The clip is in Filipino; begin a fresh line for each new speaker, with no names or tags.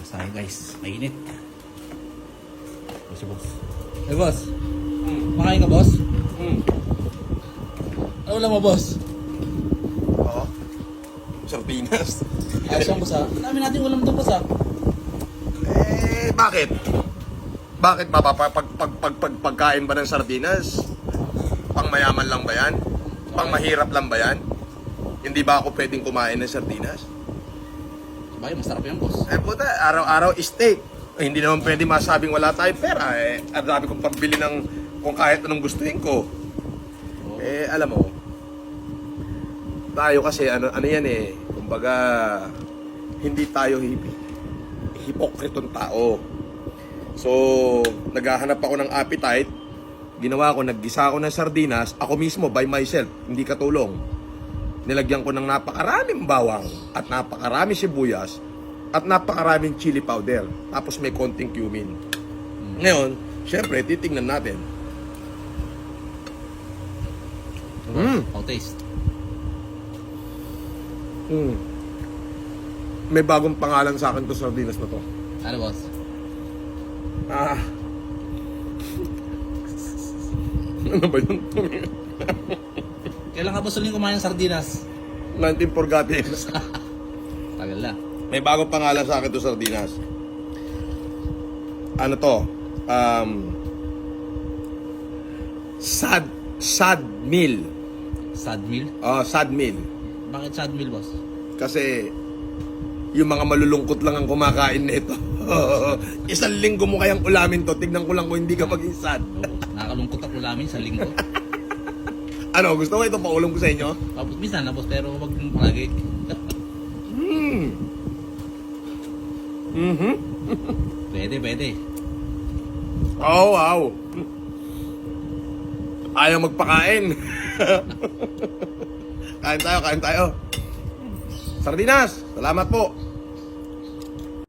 Masaya guys, mainit. Boss, boss. Hey boss, makain ka boss? Ano ulam mo boss?
Oo. Sardinas.
Ayos yan boss ha. Dami natin ulam doon boss ha.
Bakit? Bakit pagkain ba ng sardinas? Pang mayaman lang ba yan? Pang mahirap lang ba yan? Hindi ba ako pwedeng kumain ng sardinas?
Sabay, masarap yan boss.
Puta, araw-araw steak. Hindi naman pwede masabing wala tayong pera. Ang dami kong pambili ng kung kahit anong gustuin ko. Alam mo, tayo kasi, ano yan kumbaga, hindi tayo hipokritong tao. So, naghahanap ako ng appetite, ginawa ko, naggisa ako ng sardinas, ako mismo, by myself, hindi katulong. Nilagyan ko ng napakaraming bawang, at napakaraming sibuyas, at napakaraming chili powder. Tapos may konting cumin. Ngayon, syempre, titingnan natin.
How taste?
May bagong pangalan sa akin to sardinas na to.
Ano boss?
Ano ba yun?
Kailan ka boss ulit kumain ng sardinas?
1940s.
Tagal na.
May bagong pangalan sa akin to sardinas. Ano to? Sad meal.
Sad meal?
Sad meal.
Bakit sad meal boss?
Kasi yung mga malulungkot lang ang kumakain nito. Isang linggo mo kayang ulamin to. Tignan ko lang kung hindi ka maging sad.
Nakakalungkot ako ulamin sa linggo.
Ano, gusto mo ito paulam ko sa inyo?
Tapos minsan na boss, pero wag mong palagi. Pwede.
Oh, wow. Ayaw magpakain. Kain tayo. Sardinas, salamat po.